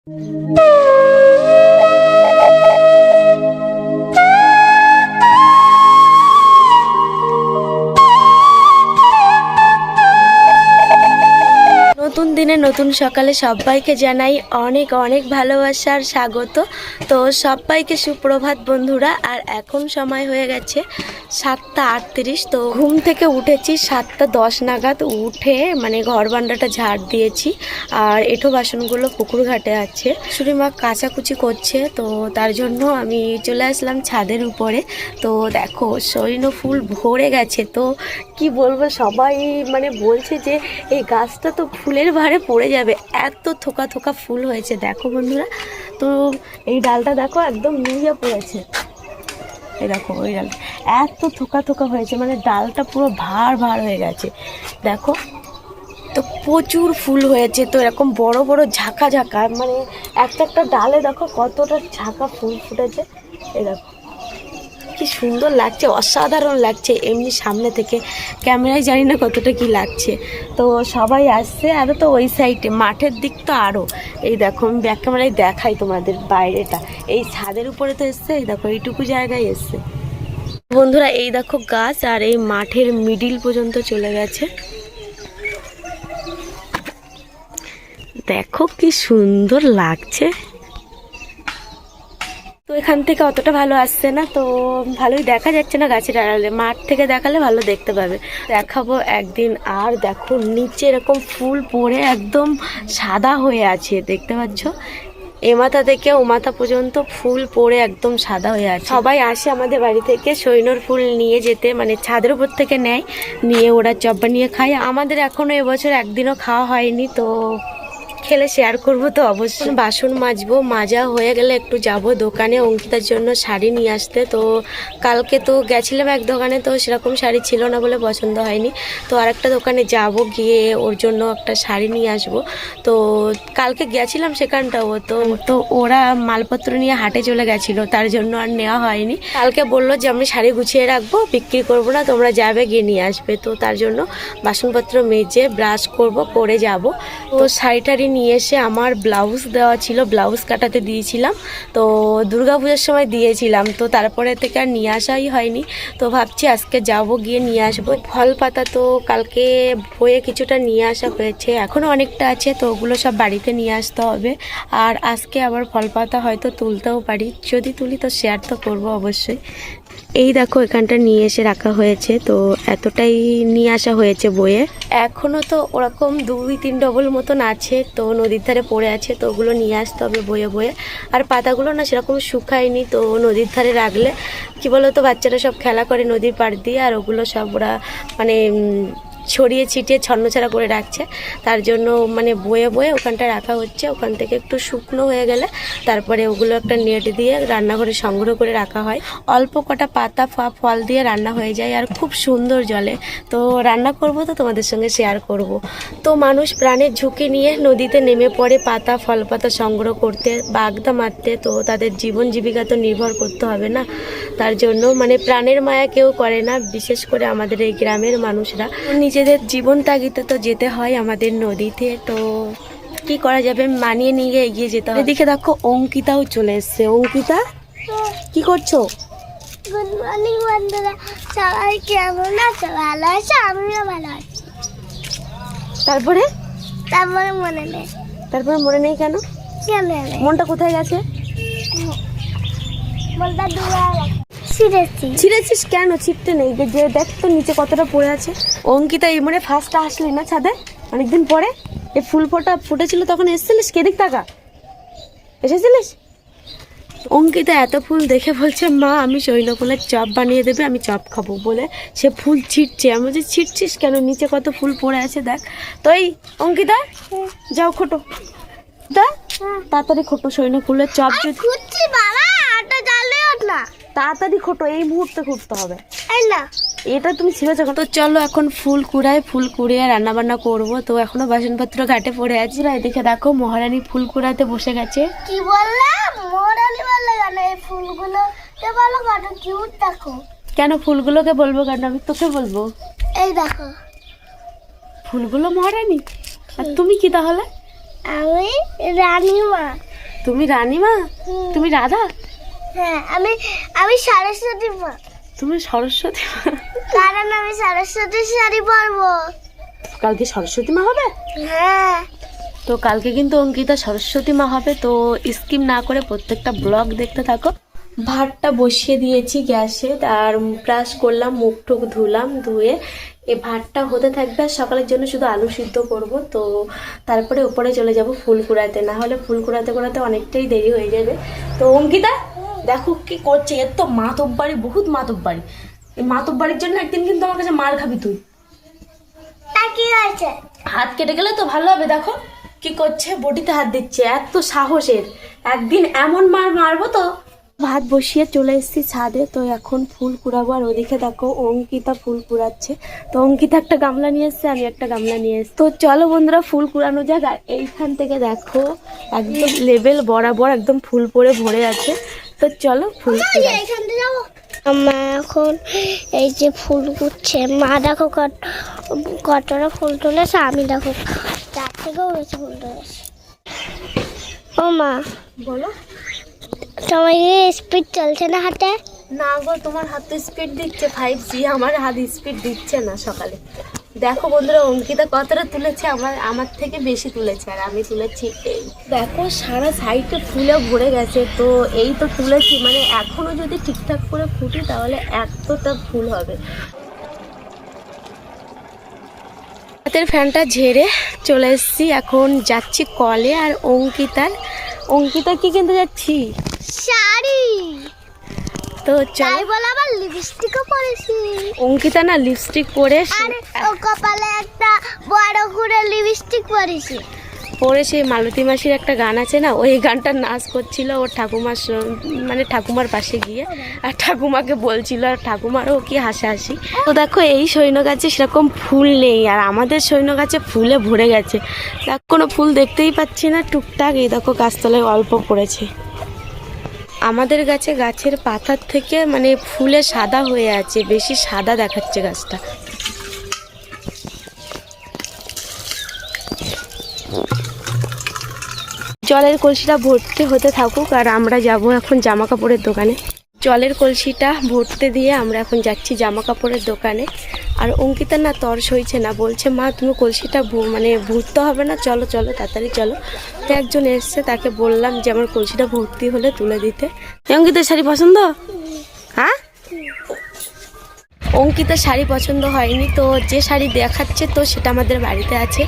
নতুন দিনে নতুন সকালে সবাইকে জানাই অনেক অনেক ভালোবাসার স্বাগত। তো সবাইকে সুপ্রভাত বন্ধুরা। আর এখন সময় হয়ে গেছে 7:38। তো ঘুম থেকে উঠেছি 7:10 নাগাদ। উঠে মানে ঘর বারান্দাটা ঝাড় দিয়েছি, আর এঁঠো বাসনগুলো পুকুর ঘাটে আছে। শাশুড়ি মা কাচাকুচি করছে, তো তার জন্য আমি চলে আসলাম ছাদের উপরে। তো দেখো সৈন্য ফুল ভরে গেছে। তো কি বলবো, সবাই মানে বলছে যে এই গাছটা তো ফুলের ভারে পড়ে যাবে, এত থোকা থোকা ফুল হয়েছে। দেখো বন্ধুরা, তো এই ডালটা দেখো একদম নুয়ে পড়েছে। এই দেখো ওই ডাল এত থোকা থোকা হয়েছে, মানে ডালটা পুরো ভার ভার হয়ে গেছে। দেখো তো প্রচুর ফুল হয়েছে। তো এরকম বড় বড় ঝাঁকা ঝাঁকা, মানে একটা একটা ডালে দেখো কতটা ঝাঁকা ফুল ফুটেছে। এই দেখো কি সুন্দর লাগছে, অসাধারণ লাগছে এমনি সামনে থেকে। ক্যামেরায় জানি না কতটা কি লাগছে। তো সবাই আসছে, আরও তো ওই সাইডে মাঠের দিক তো আরও। এই দেখো আমি ব্যাক ক্যামেরায় দেখাই তোমাদের বাইরেটা। এই ছাদের উপরে তো এসছে, এই দেখো এইটুকু জায়গায় এসছে বন্ধুরা। এই দেখো গাছ, আর এই মাঠের মিডিল পর্যন্ত চলে গেছে। দেখো কি সুন্দর লাগছে। তো এখান থেকে অতটা ভালো আসছে না, তো ভালোই দেখা যাচ্ছে না গাছের আড়ালে। মাঠ থেকে দেখালে ভালো দেখতে পাবে, দেখাবো একদিন। আর দেখো নিচে এরকম ফুল পড়ে একদম সাদা হয়ে আছে, দেখতে পাচ্ছ? এ মাথা থেকে ও মাথা পর্যন্ত ফুল পড়ে একদম সাদা হয়ে আছে। সবাই আসে আমাদের বাড়ি থেকে সৈন্যর ফুল নিয়ে যেতে, মানে ছাদের উপর থেকে নেয়, নিয়ে ওরা চপ বানিয়ে খায়। আমাদের এখনো এবছর একদিনও খাওয়া হয়নি, তো খেলে শেয়ার করবো তো অবশ্যই। বাসন মাজবো, মাজা হয়ে গেলে একটু যাব দোকানে অঙ্কিতার জন্য শাড়ি নিয়ে আসতে। তো কালকে তো গেছিলাম এক দোকানে, তো সেরকম শাড়ি ছিল না বলে পছন্দ হয়নি। তো আরেকটা দোকানে যাব, গিয়ে ওর জন্য একটা শাড়ি নিয়ে আসব। তো কালকে গেছিলাম সেখানটাও, তো ওরা মালপত্র নিয়ে হাটে চলে গেছিলো, তার জন্য আর নেওয়া হয়নি। কালকে বললো যে আমি শাড়ি গুছিয়ে রাখবো, বিক্রি করবো না, তোমরা যাবে গিয়ে নিয়ে আসবে। তো তার জন্য বাসনপত্র মেজে ব্রাশ করব, করে যাব। তো শাড়িটারি নিয়ে এসে আমার ব্লাউজ দেওয়া ছিল, ব্লাউজ কাটাতে দিয়েছিলাম। তো দুর্গাপূজার সময় দিয়েছিলাম, তো তারপরে থেকে আর নিয়ে আসাই হয়নি। তো ভাবছি আজকে যাব, গিয়ে নিয়ে আসবো। ফল পাতা তো কালকে বয়ে কিছুটা নিয়ে আসা হয়েছে, এখনও অনেকটা আছে, তো ওগুলো সব বাড়িতে নিয়ে আসতে হবে। আর আজকে আবার ফল পাতা হয়তো তুলতেও পারি, যদি তুলি তো শেয়ার তো করবো অবশ্যই। এই দেখো এখানটা নিয়ে এসে রাখা হয়েছে, তো এতটাই নিয়ে আসা হয়েছে বয়ে। এখনও তো ওরকম 2-3 ডবল মতন আছে, তো নদীর ধারে পড়ে আছে, তো ওগুলো নিয়ে আসতে হবে বয়ে বয়ে। আর পাতাগুলো না সেরকম শুকায়নি, তো নদীর ধারে রাখলে কি বলো তো, বাচ্চারা সব খেলা করে নদীর পাড় দিয়ে, আর ওগুলো সব ওরা মানে ছড়িয়ে ছিটিয়ে ছন্নছাড়া করে রাখছে। তার জন্য মানে বয়ে বয়ে ওখানটা রাখা হচ্ছে। ওখান থেকে একটু শুকনো হয়ে গেলে তারপরে ওগুলো একটা নেট দিয়ে রান্নাঘরে সংগ্রহ করে রাখা হয়। অল্প কটা পাতা ফল দিয়ে রান্না হয়ে যায়, আর খুব সুন্দর জলে। তো রান্না করব, তো তোমাদের সঙ্গে শেয়ার করব। তো মানুষ প্রাণের ঝুঁকি নিয়ে নদীতে নেমে পড়ে পাতা ফল পাতা সংগ্রহ করতে, বাগদা মারতে। তো তাদের জীবন জীবিকা তো নির্ভর করতে হবে না, তার জন্য মানে প্রাণের মায়া কেউ করে না, বিশেষ করে আমাদের এই গ্রামের মানুষরা। নিজেদের জীবন তাগিদে তো যেতে হয় আমাদের নদীতে, তো কি করা যাবে, মানিয়ে নিয়ে এগিয়ে যেতে হয়। এদিকে দেখো অঙ্কিতাও চলে এসছে। অঙ্কিতা কি করছো? গুড মর্নিং বন্ধুরা, সবাই কেমন আছো? ভালো আছো? আমিও ভালো আছি। তারপরে মনে নেই কেন? কেন মনটা কোথায় গেছে? মনটা দূরে ছিঁড়েছিস কেন? ছিপতে নেই, যে দেখ তো নিচে কতটা পড়ে আছে। অঙ্কিতা এই মানে ফার্স্ট আসলি না ছাদে অনেকদিন পরে? এই ফুল ফুটেছিল তখন এসেছিলিস? কেদিক টাকা এসেছিলিস? অঙ্কিতা এত ফুল দেখে বলছে, মা আমি শৈলকুলের চপ বানিয়ে দেবে, আমি চপ খাবো বলে সে ফুল ছিটছে। আমি বলছি ছিটছিস কেন, নিচে কত ফুল পড়ে আছে দেখ। তো এই অঙ্কিতা যাও খোটো, তাড়াতাড়ি খোটো, শৈলকুলের চপ তাড়াতাড়ি খোটো, এই মুহূর্তে খুঁড়তে হবে। এটা তুমি ছিঁড়েছো। তো চলো এখন ফুল কুড়িয়ে রান্না বান্না করবো। তো এখনো বাসনপত্র ঘাটে পড়ে আছে। এদিকে দেখো মহারানী ফুল কুড়াতে বসে গেছে। কি বললাম? মহারানী বললে কেন? এই ফুলগুলো বলো কত কিউট দেখো। কেন ফুলগুলোকে বলবো কেন? আমি তোকে বলবো। এই দেখো ফুলগুলো মহারানী, আর তুমি কি তাহলে? আমি রানীমা। তুমি রানীমা? তুমি রাধা? হ্যাঁ, আমি আমি সরস্বতী মা। তুমি সরস্বতী মা? কারণ আমি সরস্বতী শাড়ি পরবো। কালকে সরস্বতী মা হবে? হ্যাঁ। তো কালকে কিন্তু অঙ্কিতা সরস্বতী মা হবে, তো স্কিপ না করে প্রত্যেকটা ব্লগ দেখতে থাকো। ভাতটা বসিয়ে দিয়েছি গ্যাসে, আর ব্রাশ করলাম, মুখ টুক ধুলাম, ধুয়ে এই ভাতটা হতে থাকবে। আর সকালের জন্য শুধু আলু সিদ্ধ করব, তো তারপরে উপরে চলে যাব ফুল কুড়াতে, না হলে ফুল কুড়াতে কুড়াতে অনেকটাই দেরি হয়ে যাবে। তো অঙ্কিতা দেখো কি করছে, এর তো মাতব্বাড়ি, বহুত মাতব্বাড়ি। এই মাতব্বাড়ির জন্য একদিন কিন্তু আমার কাছে মার খাবি তুই। তা কি হয়েছে? হাত কেটে গেলে তো ভালো হবে। দেখো কি করছে, বটিতে হাত দিচ্ছে, এত সাহসের, একদিন এমন মার মারবো। তো ভাত বসিয়ে চলে এসেছি ছাদে, তো এখন ফুল কুড়াবো। আর ওদিকে দেখো অঙ্কিতা ফুল কুড়াচ্ছে। তো অঙ্কিতা একটা গামলা নিয়ে এসছে, আমি একটা গামলা নিয়ে এসছি। তো চলো বন্ধুরা ফুল কুড়ানো যাক। আর এইখান থেকে দেখো একদম লেভেল বরাবর একদম ফুল পরে ভরে আছে। তো চলো ফুল কুড়াই। এইখান থেকে যাবো। মা এখন এই যে ফুল কুচ্ছে, মা দেখো কতটা ফুল তুলেছে, আমি দেখো তার থেকেও বেশি ফুল তুলেছি। ও মা, বলো। তোমার স্পিড চলছে না হাতে? না গো, তোমার হাত তো স্পিড দিচ্ছে 5G, আমার হাত স্পিড দিচ্ছে না। সকালে দেখো বন্ধুরা অঙ্কিতা কতটা তুলেছে, আমার থেকে বেশি তুলেছে, আর আমি তুলেছি এই দেখো সারা সাইডে ফুলে ভরে গেছে। তো এই তো তুলেছি, মানে এখনো যদি ঠিকঠাক করে ফুটি তাহলে এতটা ফুল হবে। হাতের ফ্যানটা ঝেড়ে চলে এসেছি, এখন যাচ্ছি কলে। আর অঙ্কিতা কি কিনতে যাচ্ছি? শাড়ি। তো চল। তাই বলে আবার লিপস্টিকও পরেছি। অঙ্কিতা না লিপস্টিক পরে আরে ও কপালে একটা বড় করে লিপস্টিক পরেছি। সেই মালতী মাসির একটা গান আছে না, ওই গানটার নাচ করছিল ওর মানে ঠাকুমার পাশে গিয়ে। আর ঠাকুমাকে বলছিল, আর ঠাকুমারও কি হাসাহাসি। তো দেখো এই সৈন্য গাছে সেরকম ফুল নেই, আর আমাদের সৈন্য গাছে ফুলে ভরে গেছে। দেখ কোনো ফুল দেখতেই পাচ্ছি না, টুকটাক এই দেখো গাছতলায় অল্প পড়েছে। আমাদের গাছের পাতার থেকে মানে ফুলে সাদা হয়ে আছে, বেশি সাদা দেখাচ্ছে গাছটা। জলের কলসিটা ভর্তি হতে থাকুক, আর আমরা যাব এখন জামা কাপড়ের দোকানে। জলের কলসিটা ভরতে দিয়ে আমরা এখন যাচ্ছি জামা কাপড়ের দোকানে। আর অঙ্কিতা না তর্স হয়েছে না, বলছে মা তুমি কলসিটা মানে ভরতে হবে না, চলো চলো তাড়াতাড়ি চলো। তো একজন এসছে, তাকে বললাম যে আমার কলসিটা ভর্তি হলে তুলে দিতে। অঙ্কিতার শাড়ি পছন্দ? হ্যাঁ, অঙ্কিতার শাড়ি পছন্দ হয়নি, তো যে শাড়ি দেখাচ্ছে তো সেটা আমাদের বাড়িতে আছে,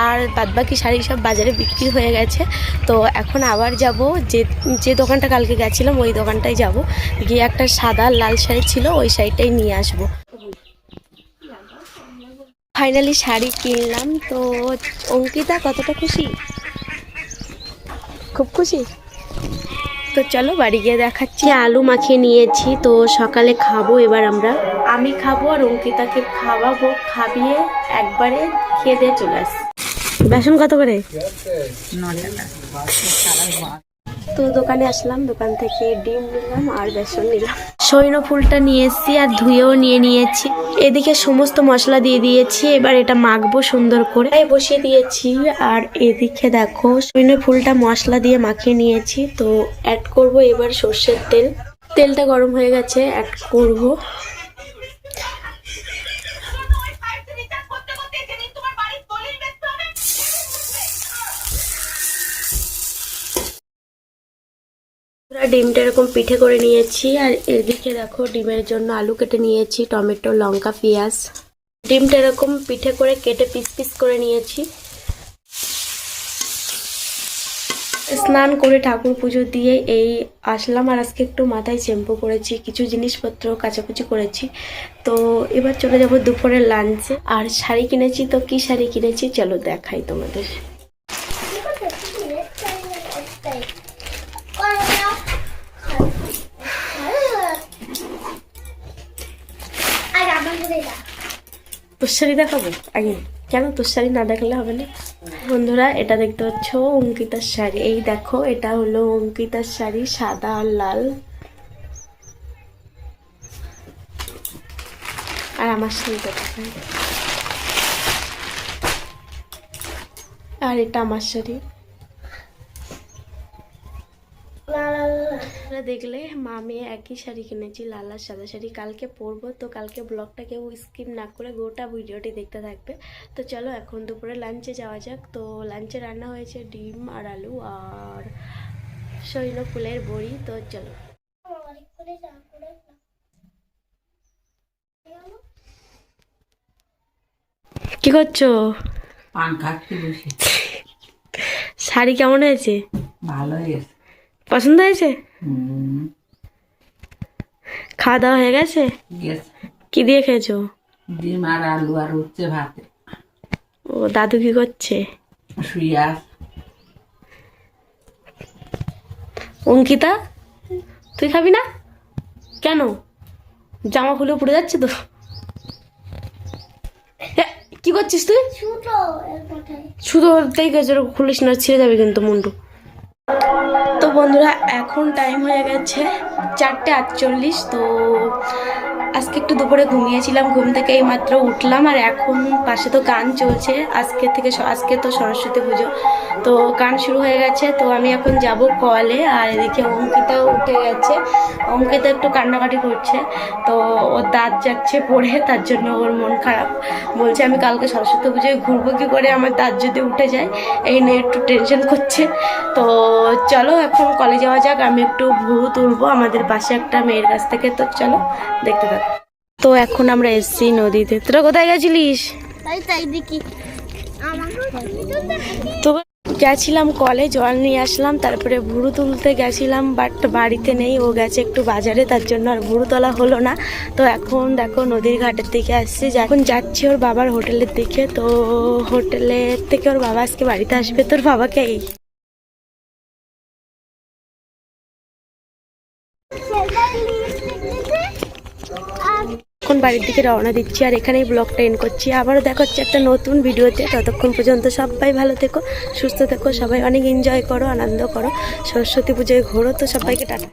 আর বাদবাকি শাড়ি সব বাজারে বিক্রি হয়ে গেছে। তো এখন আবার যাব, যে দোকানটা কালকে গেছিলাম ওই দোকানটায় যাব, গিয়ে একটা সাদা লাল শাড়ি ছিল ওই শাড়িটাই নিয়ে আসব। ফাইনালি শাড়ি কিনলাম। তো অঙ্কিতা কতটা খুশি? খুব খুশি। তো চলো বাড়ি গিয়ে দেখাচ্ছি। আলু মাখিয়ে নিয়েছি, তো সকালে খাবো এবার আমি খাবো, আর অঙ্কিতাকে খাবিয়ে একবারে খেয়ে দিয়ে চলে আসি। বেসন কত করে? 9 টাকা। তো দোকানে আসলাম, দোকান থেকে ডিম নিলাম আর বেসন নিলাম। সৈন্য ফুলটা নিয়ে এসেছি, আর ধুয়েও নিয়েছি। এদিকে সমস্ত মশলা দিয়ে দিয়েছি, এবার এটা মাখবো সুন্দর করে, বসিয়ে দিয়েছি। আর এদিকে দেখো সৈন্য ফুলটা মশলা দিয়ে মাখিয়ে নিয়েছি। তো অ্যাড করব এবার সর্ষের তেল। তেলটা গরম হয়ে গেছে, অ্যাড করব ডিমটা এরকম পিঠে করে নিয়েছি। আর এদিকে দেখো ডিমের জন্য আলু কেটে নিয়েছি, টমেটো, লঙ্কা, পেঁয়াজ। ডিমটা এরকম পিঠে করে কেটে পিস পিস করে নিয়েছি। স্নান করে ঠাকুর পুজো দিয়ে এই আসলাম, আর আজকে একটু মাথায় শ্যাম্পু করেছি, কিছু জিনিসপত্র কাচাকুচি করেছি। তো এবার চলে যাব দুপুরের লাঞ্চে। আর শাড়ি কিনেছি, তো কি শাড়ি কিনেছি চলো দেখাই তোমাদের। তোর শাড়ি দেখাবো আগে, কেন তোর শাড়ি না দেখালে হবে না? বন্ধুরা এটা দেখতে পাচ্ছ অঙ্কিতার শাড়ি, এই দেখো এটা হলো অঙ্কিতার শাড়ি, সাদা আর লাল। আর আমার শাড়িটা দেখাই, আর এটা আমার শাড়ি। তোমরা দেখলে মা মেয়ে একই শাড়ি কিনেছি, লাল আর সাদা শাড়ি। কালকে পরবো, তো কালকে ব্লগটা কেউ স্কিপ না করে গোটা ভিডিওটি দেখতে থাকবে। তো চলো এখন দুপুরে লাঞ্চে যাওয়া যাক। তো লাঞ্চে রান্না হয়েছে ডিম আর আলু আর সৈন্য ফুলের বড়ি। তো চলো। কি করছো? পান খাচ্ছি বসে। শাড়ি কেমন হয়েছে? ভালো হয়েছে। পছন্দ হয়েছে? খাওয়া দাওয়া হয়ে গেছে? গেছে। কি দিয়ে খেয়েছো? ডিম আর আলু আর উচ্ছে ভাতে। ও দাদু কি করছে? শুয়ে আস। অঙ্কিতা তুই খাবি না কেন? জামা খুলে পড়ে যাচ্ছে তো। এ, কি করছিস তুই? শুধু তাই গেছে, খুলিস না, ছিঁড়ে যাবে কিন্তু মুন্ডু। তো বন্ধুরা এখন টাইম হয়ে গেছে 4:48। তো আজকে একটু দুপুরে ঘুমিয়েছিলাম, ঘুম থেকে এই মাত্র উঠলাম। আর এখন পাশে তো গান চলছে, আজকে তো সরস্বতী পুজো, তো গান শুরু হয়ে গেছে। তো আমি এখন যাব কলে। আর এদিকে অঙ্কিতা উঠে গেছে, অঙ্কিতা একটু কান্নাকাটি করছে। তো ওর দাঁত যাচ্ছে পড়ে, তার জন্য ওর মন খারাপ। বলছে আমি কালকে সরস্বতী পুজোয় ঘুরবো কি করে, আমার দাঁত যদি উঠে যায়, এই নিয়ে একটু টেনশন করছে। তো চলো এখন কলে যাওয়া যাক। আমি একটু ভুরু তুলবো আমাদের পাশে একটা মেয়ের কাছ থেকে। তো চলো দেখতে থাকো। তো এখন আমরা এসছি নদীতে। তোরা কোথায় গেছিলিস? তো গেছিলাম কলে, জল নিয়ে আসলাম, তারপরে ভুরু তুলতে গেছিলাম, বাট বাড়িতে নেই, ও গেছে একটু বাজারে, তার জন্য আর ভুরু তোলা হলো না। তো এখন দেখো নদীর ঘাটের দিকে আসছি, এখন যাচ্ছি ওর বাবার হোটেলের দিকে। তো হোটেলের থেকে ওর বাবা আজকে বাড়িতে আসবে। তোর বাবাকে এই এখন বাড়ির দিকে রওনা দিচ্ছি। আর এখানেই ব্লগটা এন্ড করছি। আবারও দেখা হচ্ছে একটা নতুন ভিডিওতে। ততক্ষণ পর্যন্ত সবাই ভালো থেকো, সুস্থ থেকো, সবাই অনেক এনজয় করো, আনন্দ করো, সরস্বতী পুজোয় ঘোরো। তো সবাইকে টাটা।